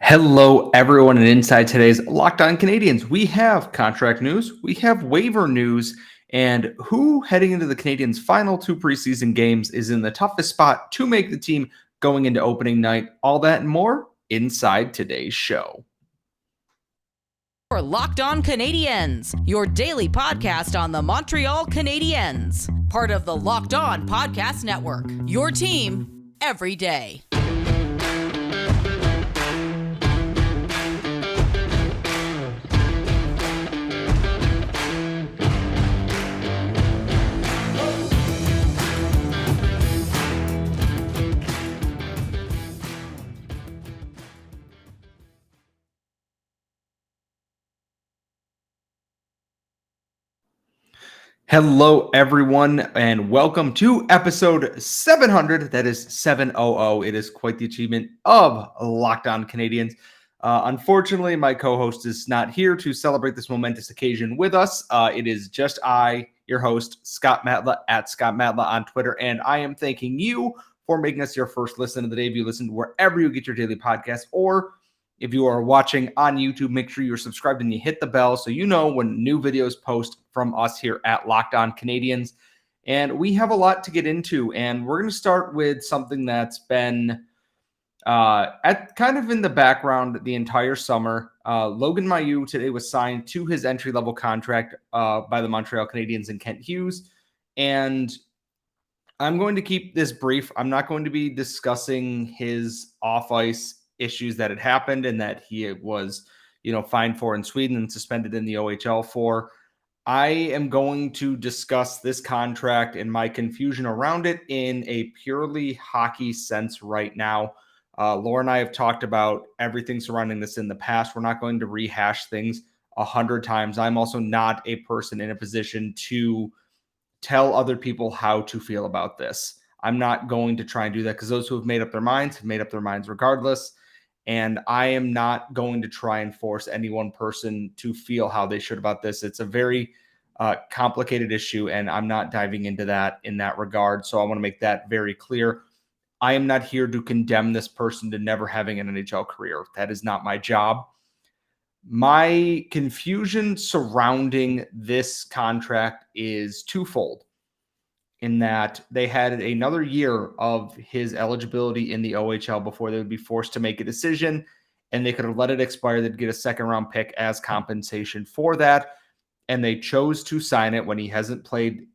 Hello, everyone, and inside today's Locked On Canadiens, we have contract news, we have waiver news, and who heading into the Canadiens' final two preseason games is in the toughest spot to make the team going into opening night. All that and more inside today's show. For Locked On Canadiens, your daily podcast on the Montreal Canadiens, part of the Locked On Podcast Network, your team every day. Hello, everyone, and welcome to episode 700. That is 700. It is quite the achievement of Locked On Canadiens. Unfortunately, my co-host is not here to celebrate this momentous occasion with us. It is just I, your host, Scott Matla, at Scott Matla on Twitter, and I am thanking you for making us your first listen of the day. If you listen wherever you get your daily podcast, or if you are watching on YouTube, make sure you're subscribed and you hit the bell so you know when new videos post from us here at Locked On Canadiens. And we have a lot to get into, and we're going to start with something that's been at kind of in the background the entire summer. Logan Mailloux today was signed to his entry-level contract by the Montreal Canadiens and Kent Hughes. And I'm going to keep this brief. I'm not going to be discussing his off-ice issues that had happened and that he was, fined for in Sweden and suspended in the OHL for. I am going to discuss this contract and my confusion around it in a purely hockey sense right now. Laura and I have talked about everything surrounding this in the past. We're not going to rehash things 100 times. I'm also not a person in a position to tell other people how to feel about this. I'm not going to try and do that because those who have made up their minds have made up their minds regardless. And I am not going to try and force any one person to feel how they should about this. It's a very complicated issue, and I'm not diving into that in that regard. So I want to make that very clear. I am not here to condemn this person to never having an NHL career. That is not my job. My confusion surrounding this contract is twofold, in that they had another year of his eligibility in the OHL before they would be forced to make a decision, and they could have let it expire. They'd get a second-round pick as compensation for that, and they chose to sign it when he hasn't played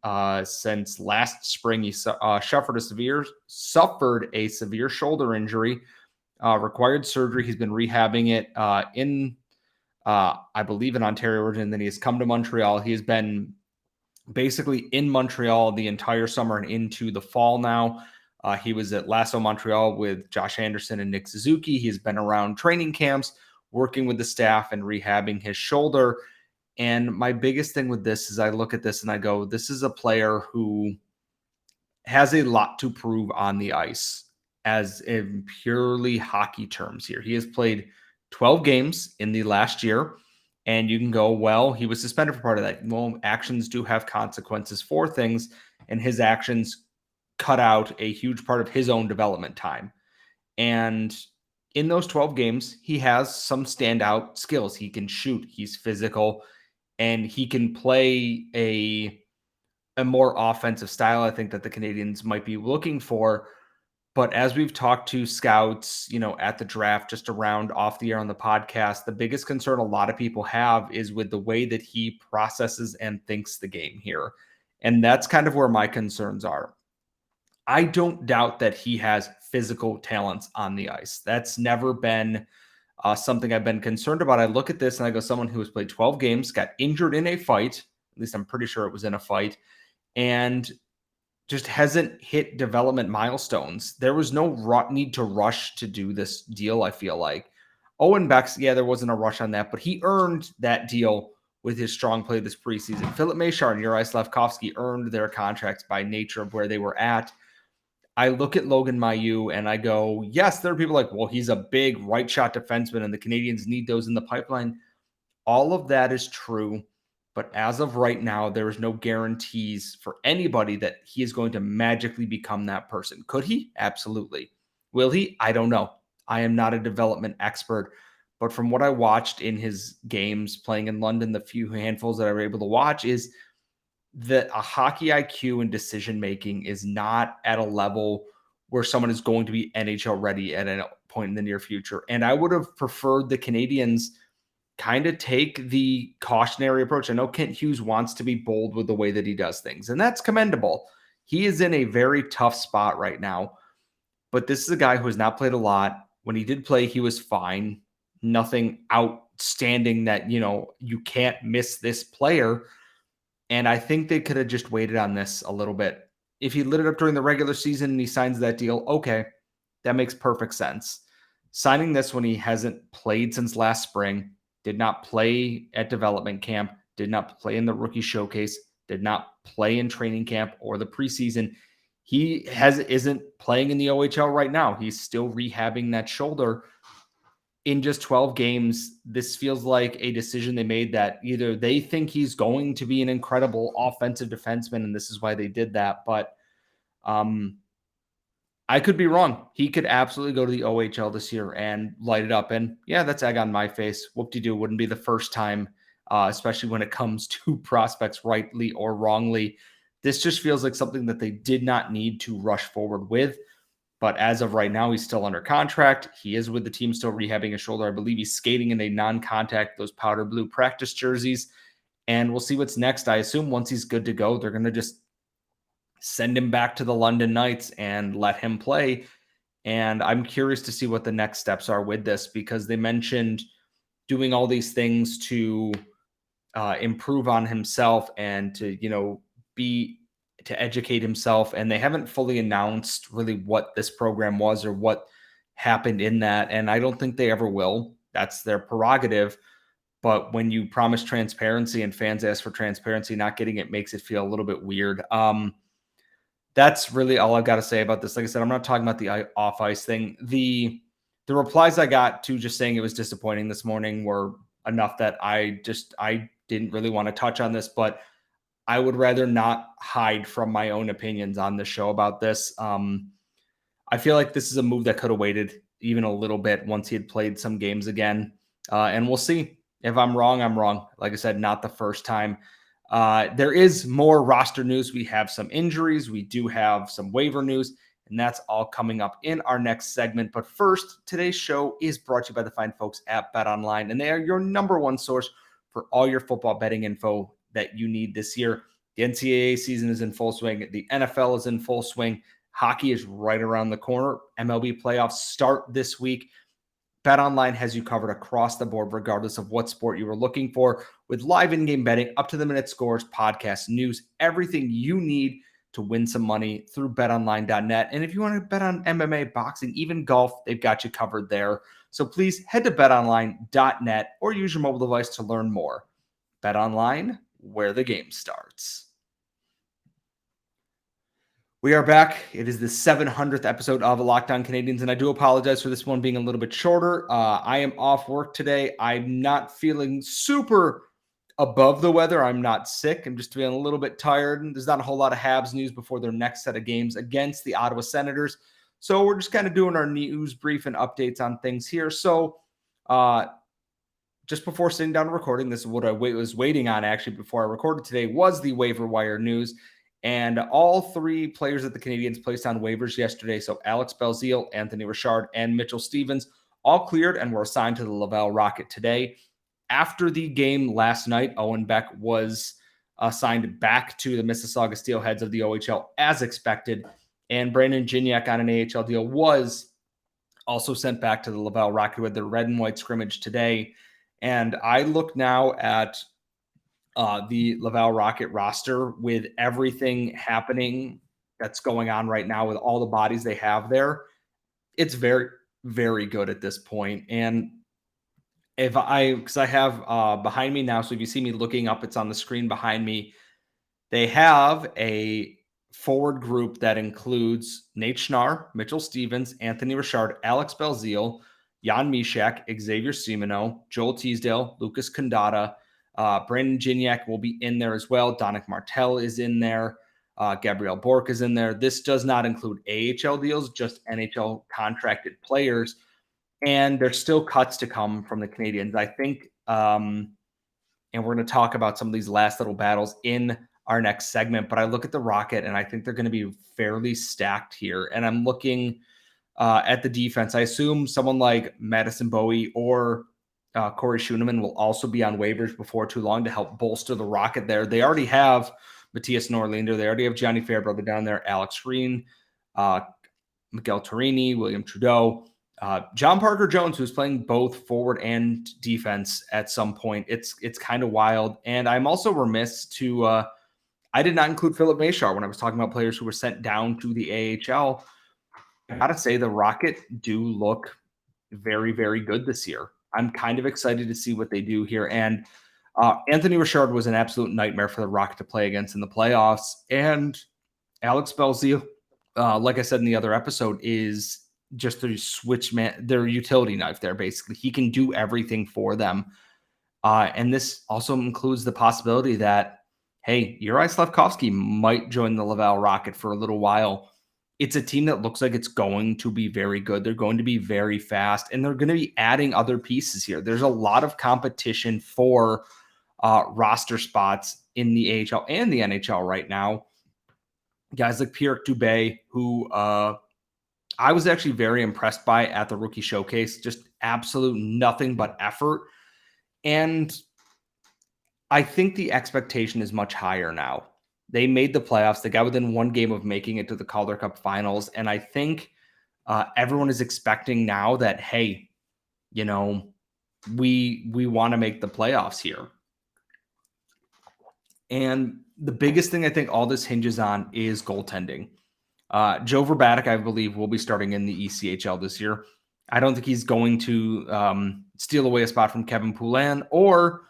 since last spring. He suffered a severe shoulder injury, required surgery. He's been rehabbing it I believe in Ontario, and then he has come to Montreal. He has been basically in Montreal the entire summer and into the fall now. He was at Lasso Montreal with Josh Anderson and Nick Suzuki. He's been around training camps, working with the staff and rehabbing his shoulder. And my biggest thing with this is I look at this and I go, this is a player who has a lot to prove on the ice as in purely hockey terms here. He has played 12 games in the last year. And you can go, well, he was suspended for part of that. Well, actions do have consequences for things, and his actions cut out a huge part of his own development time. And in those 12 games, he has some standout skills. He can shoot, he's physical, and he can play a more offensive style, I think, that the Canadiens might be looking for. But as we've talked to scouts, at the draft, just around off the air on the podcast, the biggest concern a lot of people have is with the way that he processes and thinks the game here. And that's kind of where my concerns are. I don't doubt that he has physical talents on the ice. That's never been something I've been concerned about. I look at this and I go, someone who has played 12 games, got injured in a fight, at least I'm pretty sure it was in a fight, and just hasn't hit development milestones. There was no need to rush to do this deal, I feel like. Owen Beck's, there wasn't a rush on that, but he earned that deal with his strong play this preseason. Philip Machar and Uri Slafkovsky earned their contracts by nature of where they were at. I look at Logan Mailloux and I go, yes, there are people like, well, he's a big right shot defenseman and the Canadiens need those in the pipeline. All of that is true. But as of right now, there is no guarantees for anybody that he is going to magically become that person. Could he? Absolutely. Will he? I don't know. I am not a development expert, but from what I watched in his games playing in London, the few handfuls that I were able to watch, is that a hockey IQ and decision making is not at a level where someone is going to be NHL ready at a point in the near future. And I would have preferred the Canadiens kind of take the cautionary approach. I know Kent Hughes wants to be bold with the way that he does things, and that's commendable. He is in a very tough spot right now, but this is a guy who has not played a lot. When he did play, he was fine. Nothing outstanding that, you can't miss this player. And I think they could have just waited on this a little bit. If he lit it up during the regular season and he signs that deal, okay, that makes perfect sense. Signing this when he hasn't played since last spring, did not play at development camp, did not play in the rookie showcase, did not play in training camp or the preseason. He isn't playing in the OHL right now. He's still rehabbing that shoulder. In just 12 games, this feels like a decision they made that either they think he's going to be an incredible offensive defenseman, and this is why they did that. But I could be wrong. He could absolutely go to the OHL this year and light it up. And yeah, that's egg on my face. Whoop-de-doo, wouldn't be the first time, especially when it comes to prospects, rightly or wrongly. This just feels like something that they did not need to rush forward with. But as of right now, he's still under contract. He is with the team, still rehabbing his shoulder. I believe he's skating in a non-contact, those powder blue practice jerseys. And we'll see what's next. I assume once he's good to go, they're going to just send him back to the London Knights and let him play. And I'm curious to see what the next steps are with this, because they mentioned doing all these things to improve on himself and to, to educate himself. And they haven't fully announced really what this program was or what happened in that. And I don't think they ever will. That's their prerogative. But when you promise transparency and fans ask for transparency, not getting it makes it feel a little bit weird. That's really all I've got to say about this. Like I said, I'm not talking about the off ice thing. The replies I got to just saying it was disappointing this morning were enough that I didn't really want to touch on this, but I would rather not hide from my own opinions on the show about this. I feel like this is a move that could have waited even a little bit once he had played some games again. And we'll see. If I'm wrong, I'm wrong. Like I said, not the first time. There is more roster news. We have some injuries. We do have some waiver news, and that's all coming up in our next segment. But first, today's show is brought to you by the fine folks at BetOnline, and they are your number one source for all your football betting info that you need this year. The NCAA season is in full swing. The NFL is in full swing. Hockey is right around the corner. MLB playoffs start this week. BetOnline has you covered across the board, regardless of what sport you were looking for, with live in-game betting, up-to-the-minute scores, podcasts, news, everything you need to win some money through betonline.net. And if you want to bet on MMA, boxing, even golf, they've got you covered there. So please head to betonline.net or use your mobile device to learn more. BetOnline, where the game starts. We are back. It is the 700th episode of Locked On Canadiens, and I do apologize for this one being a little bit shorter. I am off work today. I'm not feeling super above the weather. I'm not sick. I'm just feeling a little bit tired. There's not a whole lot of Habs news before their next set of games against the Ottawa Senators. So we're just kind of doing our news brief and updates on things here. So just before sitting down and recording, this is what I was waiting on actually before I recorded today, was the waiver wire news. And all three players that the Canadiens placed on waivers yesterday, so Alex Belzile, Anthony Richard, and Mitchell Stevens, all cleared and were assigned to the Laval Rocket today. After the game last night, Owen Beck was assigned back to the Mississauga Steelheads of the OHL as expected, and Brandon Gignac on an AHL deal was also sent back to the Laval Rocket with the red and white scrimmage today. And I look now at the Laval Rocket roster with everything happening that's going on right now with all the bodies they have there. It's very, very good at this point. And because I have behind me now, so if you see me looking up, it's on the screen behind me. They have a forward group that includes Nate Schnarr, Mitchell Stevens, Anthony Richard, Alex Belzile, Jan Mysak, Xavier Simoneau, Joel Teasdale, Lucas Condata. Brandon Gignac will be in there as well. Donick Martel is in there. Gabriel Bork is in there. This does not include AHL deals, just NHL contracted players. And there's still cuts to come from the Canadiens. I think, and we're going to talk about some of these last little battles in our next segment, but I look at the Rocket and I think they're going to be fairly stacked here. And I'm looking at the defense. I assume someone like Madison Bowie or Corey Schoeneman will also be on waivers before too long to help bolster the Rocket there. They already have Matthias Norlinder. They already have Johnny Fairbrother down there, Alex Green, Miguel Torini, William Trudeau, John Parker Jones, who's playing both forward and defense at some point. It's kind of wild. And I'm also remiss to I did not include Philip Machar when I was talking about players who were sent down to the AHL. I gotta say the Rocket do look very, very good this year. I'm kind of excited to see what they do here. And Anthony Richard was an absolute nightmare for the Rocket to play against in the playoffs. And Alex Belzile, like I said in the other episode, is just their utility knife there, basically. He can do everything for them. And this also includes the possibility that, hey, Juraj Slafkovsky might join the Laval Rocket for a little while. It's a team that looks like it's going to be very good. They're going to be very fast, and they're going to be adding other pieces here. There's a lot of competition for roster spots in the AHL and the NHL right now. Guys like Pierre Dubé, who I was actually very impressed by at the rookie showcase, just absolute nothing but effort. And I think the expectation is much higher now. They made the playoffs. They got within one game of making it to the Calder Cup finals. And I think everyone is expecting now that, hey, you know, we want to make the playoffs here. And the biggest thing I think all this hinges on is goaltending. Joe Verbatic, I believe, will be starting in the ECHL this year. I don't think he's going to steal away a spot from Kevin Poulin or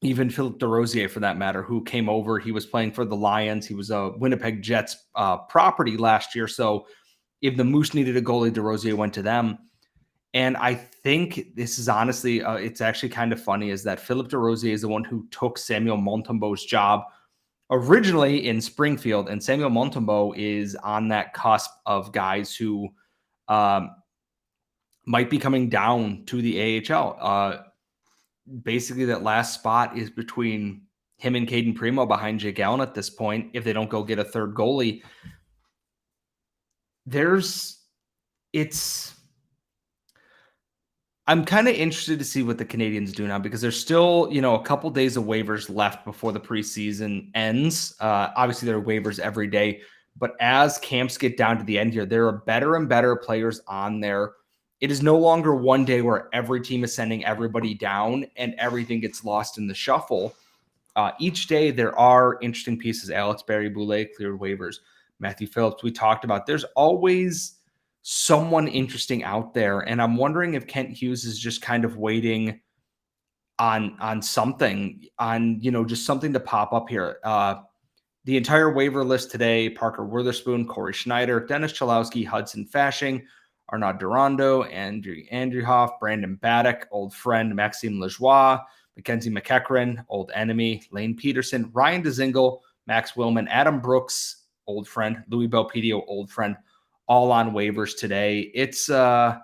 even Philip DeRosier, for that matter, who came over. He was playing for the Lions. He was a Winnipeg Jets property last year. So if the Moose needed a goalie, DeRosier went to them. And I think this is honestly, it's actually kind of funny, is that Philip DeRosier is the one who took Samuel Montembeau's job originally in Springfield. And Samuel Montembeau is on that cusp of guys who might be coming down to the AHL. Basically, that last spot is between him and Caden Primo behind Jake Allen at this point, if they don't go get a third goalie. I'm kind of interested to see what the Canadiens do now, because there's still, a couple days of waivers left before the preseason ends. Obviously, there are waivers every day, but as camps get down to the end here, there are better and better players on there. It is no longer one day where every team is sending everybody down and everything gets lost in the shuffle. Each day, there are interesting pieces. Alex Barry-Boulet cleared waivers. Matthew Phillips, we talked about. There's always someone interesting out there. And I'm wondering if Kent Hughes is just kind of waiting on something, just something to pop up here. The entire waiver list today: Parker Witherspoon, Corey Schneider, Dennis Chalowski, Hudson Fashing, Arnaud Durando, Andrew Andrewhoff, Brandon Baddock, old friend, Maxime Lajoie, Mackenzie McEachran, old enemy, Lane Peterson, Ryan DeZingle, Max Willman, Adam Brooks, old friend, Louis Belpedio, old friend, all on waivers today. It's not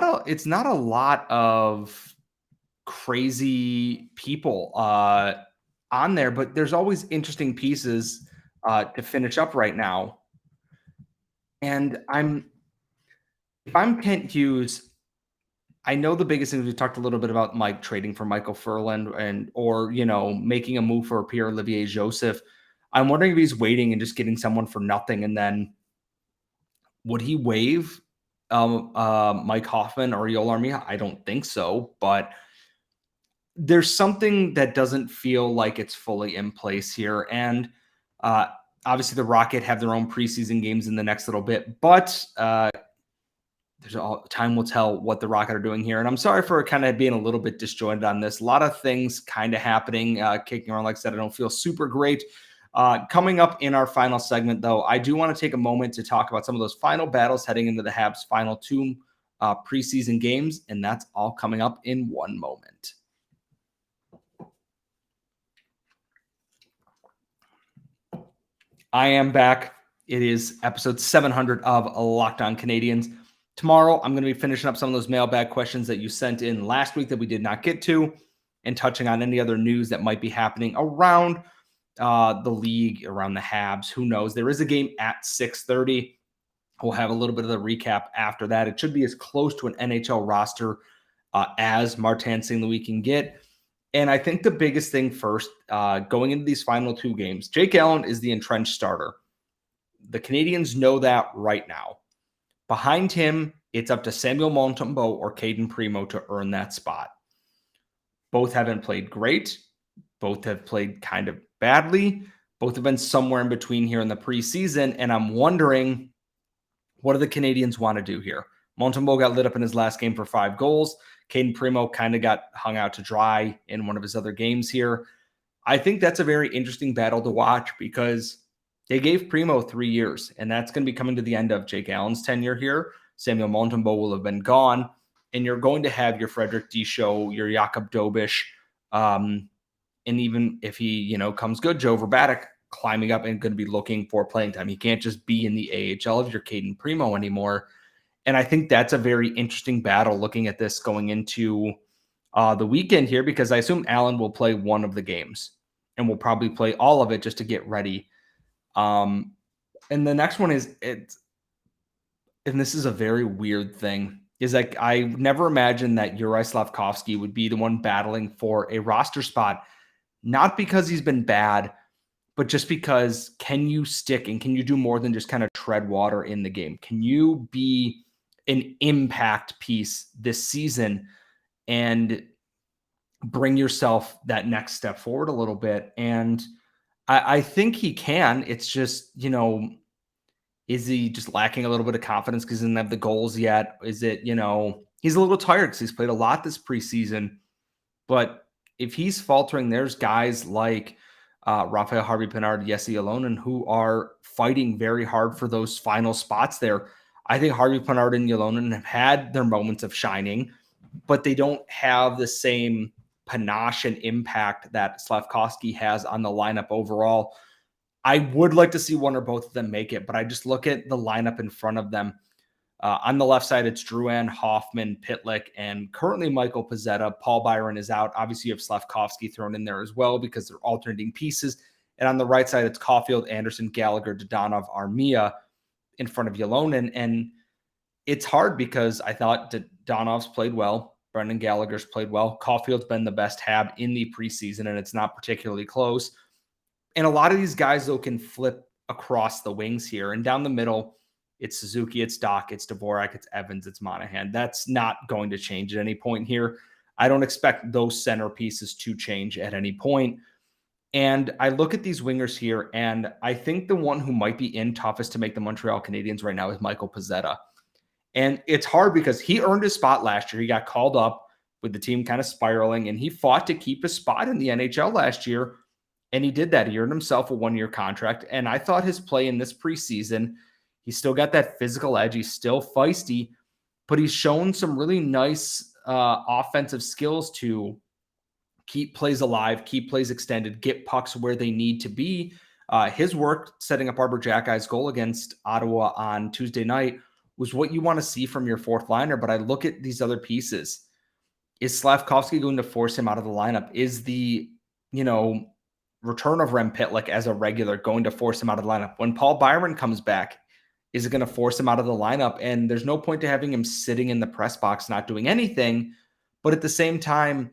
a lot of crazy people on there, but there's always interesting pieces to finish up right now. And if I'm Kent Hughes, I know the biggest thing, we talked a little bit about Mike trading for Michael Furland or making a move for Pierre-Olivier Joseph. I'm wondering if he's waiting and just getting someone for nothing, and then would he waive Mike Hoffman or Yoel Armia? I don't think so, but there's something that doesn't feel like it's fully in place here. And obviously the Rocket have their own preseason games in the next little bit, but time will tell what the Rocket are doing here. And I'm sorry for kind of being a little bit disjointed on this. A lot of things kind of happening, kicking around. Like I said, I don't feel super great. Coming up in our final segment, though, I do want to take a moment to talk about some of those final battles heading into the Habs' final two preseason games, and that's all coming up in one moment. I am back. It is episode 700 of Locked On Canadiens. Tomorrow, I'm going to be finishing up some of those mailbag questions that you sent in last week that we did not get to, and touching on any other news that might be happening around the league, around the Habs. Who knows? There is a game at 6:30. We'll have a little bit of the recap after that. It should be as close to an NHL roster as Martin St. Louis can get. And I think the biggest thing first, going into these final two games, Jake Allen is the entrenched starter. The Canadiens know that right now. Behind him, it's up to Samuel Montembeault or Caden Primo to earn that spot. Both haven't played great. Both have played kind of badly. Both have been somewhere in between here in the preseason. And I'm wondering, what do the Canadiens want to do here? Montembeault got lit up in his last game for 5 goals. Caden Primo kind of got hung out to dry in one of his other games here. I think that's a very interesting battle to watch because they gave Primo 3 years, and that's going to be coming to the end of Jake Allen's tenure here. Samuel Montembeault will have been gone, and you're going to have your Frederick Disho, your Jakob Dobish, and even if he, comes good, Joe Verbatic climbing up and going to be looking for playing time. He can't just be in the AHL if you're Caden Primo anymore. And I think that's a very interesting battle looking at this going into the weekend here, because I assume Allen will play one of the games and will probably play all of it just to get ready. And the next one is, and this is a very weird thing, is like I never imagined that Juraj Slafkovsky would be the one battling for a roster spot, not because he's been bad, but just because can you stick and can you do more than just kind of tread water in the game? Can you be an impact piece this season and bring yourself that next step forward a little bit? And I think he can. It's just, is he just lacking a little bit of confidence because he doesn't have the goals yet? Is it, he's a little tired because he's played a lot this preseason. But if he's faltering, there's guys like Rafaël, Harvey-Pinard, Ylönen, who are fighting very hard for those final spots there. I think Harvey-Pinard and Ylönen have had their moments of shining, but they don't have the same panache and impact that Slafkovsky has on the lineup overall. I would like to see one or both of them make it, but I just look at the lineup in front of them. On the left side, it's Drouin, Hoffman, Pitlick, and currently Michael Pezzetta. Paul Byron is out. Obviously, you have Slafkovsky thrown in there as well because they're alternating pieces. And on the right side, it's Caulfield, Anderson, Gallagher, Dadonov, Armia in front of Ylönen. And it's hard because I thought Dadonov's played well. Brendan Gallagher's played well. Caulfield's been the best Hab in the preseason, and it's not particularly close. And a lot of these guys, though, can flip across the wings here. And down the middle, it's Suzuki, it's Doc, it's Dvorak, it's Evans, it's Monahan. That's not going to change at any point here. I don't expect those centerpieces to change at any point. And I look at these wingers here, and I think the one who might be in toughest to make the Montreal Canadiens right now is Michael Pezzetta. And it's hard because he earned his spot last year. He got called up with the team kind of spiraling, and he fought to keep his spot in the NHL last year. And he did that. He earned himself a 1-year contract. And I thought his play in this preseason, he's still got that physical edge. He's still feisty, but he's shown some really nice offensive skills to keep plays alive, keep plays extended, get pucks where they need to be. His work setting up Arbor Jackey's goal against Ottawa on Tuesday night was what you want to see from your fourth liner. But I look at these other pieces. Is Slafkovsky going to force him out of the lineup? Is the, return of Rem Pitlick as a regular going to force him out of the lineup? When Paul Byron comes back, is it going to force him out of the lineup? And there's no point to having him sitting in the press box not doing anything. But at the same time,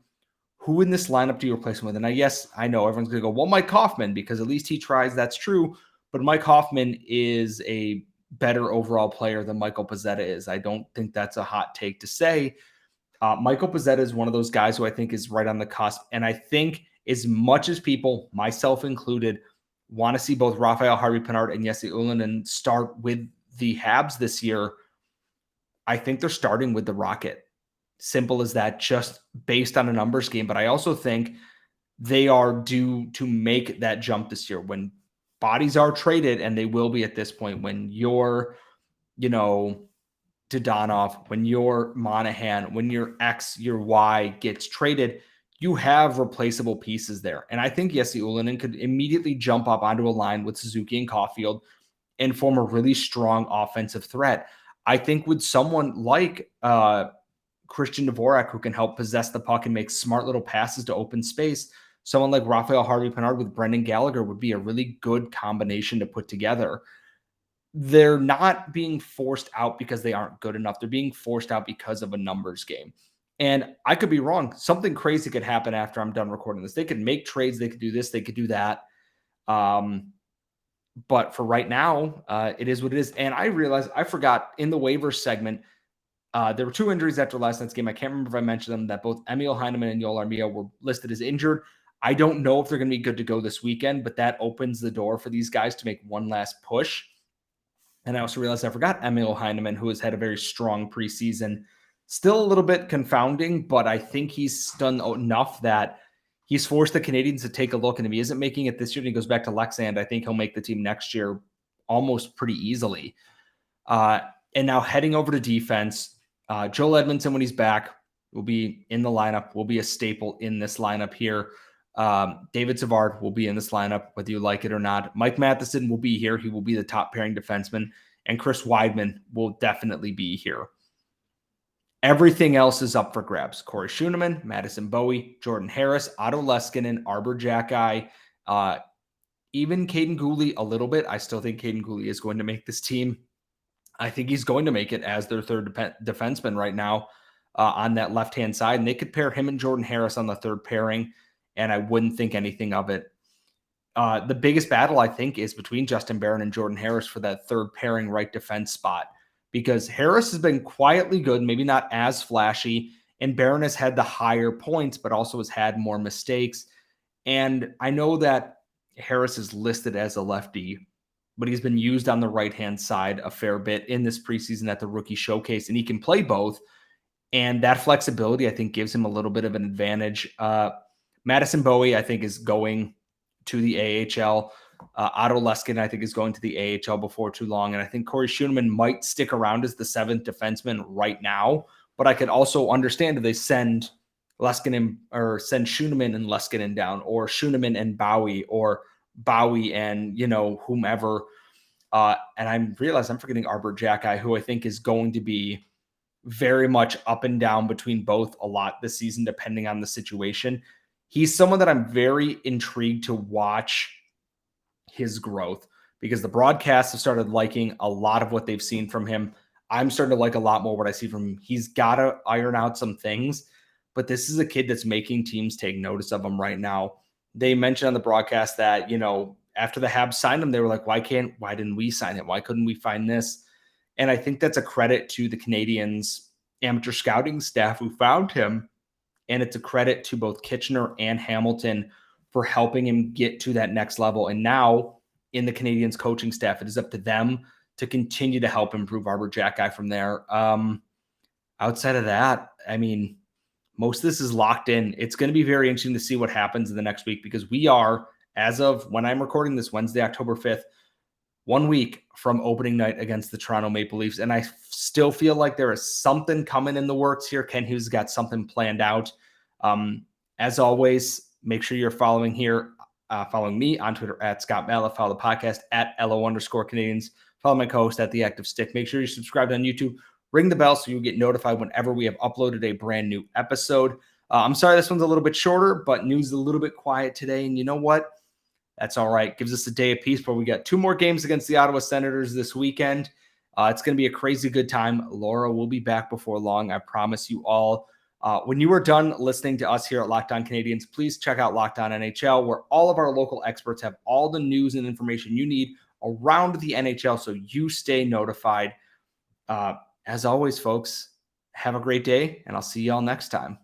who in this lineup do you replace him with? And yes, I know everyone's going to go, well, Mike Hoffman, because at least he tries. That's true. But Mike Hoffman is a better overall player than Michael Pezzetta is. I don't think that's a hot take to say. Michael Pezzetta is one of those guys who I think is right on the cusp. And I think as much as people, myself included, want to see both Rafaël, Harvey-Pinard, and Jesse Ylönen start with the Habs this year, I think they're starting with the Rocket. Simple as that, just based on a numbers game. But I also think they are due to make that jump this year when bodies are traded, and they will be at this point, when you're, Dadonov, when your Monahan, when your X, your Y gets traded, you have replaceable pieces there. And I think Jesse Ylönen could immediately jump up onto a line with Suzuki and Caulfield and form a really strong offensive threat. I think with someone like Christian Dvorak, who can help possess the puck and make smart little passes to open space, someone like Rafaël Harvey-Pinard with Brendan Gallagher would be a really good combination to put together. They're not being forced out because they aren't good enough. They're being forced out because of a numbers game. And I could be wrong. Something crazy could happen after I'm done recording this. They could make trades. They could do this. They could do that. But for right now, it is what it is. And I realized I forgot in the waivers segment, there were 2 injuries after last night's game. I can't remember if I mentioned them, that both Emil Heineman and Joel Armia were listed as injured. I don't know if they're going to be good to go this weekend, but that opens the door for these guys to make one last push. And I also realized I forgot Emil Heineman, who has had a very strong preseason. Still a little bit confounding, but I think he's done enough that he's forced the Canadiens to take a look. And if he isn't making it this year and he goes back to Leksand, I think he'll make the team next year almost pretty easily. And now heading over to defense, Joel Edmondson, when he's back, will be in the lineup, will be a staple in this lineup here. David Savard will be in this lineup, whether you like it or not. Mike Matheson will be here. He will be the top pairing defenseman. And Chris Weidman will definitely be here. Everything else is up for grabs. Corey Schueneman, Madison Bowie, Jordan Harris, Otto Leskinen, Arbor Xhekaj, even Caden Gooley a little bit. I still think Caden Gooley is going to make this team. I think he's going to make it as their third defenseman right now on that left-hand side. And they could pair him and Jordan Harris on the third pairing, and I wouldn't think anything of it. The biggest battle, I think, is between Justin Barron and Jordan Harris for that third pairing right defense spot, because Harris has been quietly good, maybe not as flashy, and Barron has had the higher points, but also has had more mistakes. And I know that Harris is listed as a lefty, but he's been used on the right-hand side a fair bit in this preseason at the rookie showcase, and he can play both. And that flexibility, I think, gives him a little bit of an advantage. Madison Bowie, I think, is going to the AHL. Otto Leskinen, I think, is going to the AHL before too long. And I think Corey Schueneman might stick around as the 7th defenseman right now. But I could also understand if they send Leskinen or send Schueneman and Leskinen down, or Schueneman and Bowie, or Bowie and, whomever. And I realize I'm forgetting Arbor Xhekaj, who I think is going to be very much up and down between both a lot this season, depending on the situation. He's someone that I'm very intrigued to watch his growth, because the broadcasts have started liking a lot of what they've seen from him. I'm starting to like a lot more what I see from him. He's got to iron out some things, but this is a kid that's making teams take notice of him right now. They mentioned on the broadcast that, after the Habs signed him, they were like, why didn't we sign him? Why couldn't we find this? And I think that's a credit to the Canadiens amateur scouting staff who found him. And it's a credit to both Kitchener and Hamilton for helping him get to that next level. And now in the Canadiens coaching staff, it is up to them to continue to help improve Arbor Xhekaj from there. Outside of that, most of this is locked in. It's going to be very interesting to see what happens in the next week, because we are, as of when I'm recording this, Wednesday, October 5th, 1 week from opening night against the Toronto Maple Leafs. And I still feel like there is something coming in the works here. Ken Hughes got something planned out. As always, make sure you're following me on Twitter at Scott Mallett. Follow the podcast at LO_Canadiens. Follow my co-host at The Active Stick. Make sure you're subscribed on YouTube. Ring the bell so you'll get notified whenever we have uploaded a brand new episode. I'm sorry this one's a little bit shorter, but news is a little bit quiet today. And you know what? That's all right. Gives us a day of peace, but we got 2 more games against the Ottawa Senators this weekend. It's going to be a crazy good time. Laura will be back before long. I promise you all. When you are done listening to us here at Locked On Canadiens, please check out Locked On NHL, where all of our local experts have all the news and information you need around the NHL, so you stay notified. As always, folks, have a great day, and I'll see you all next time.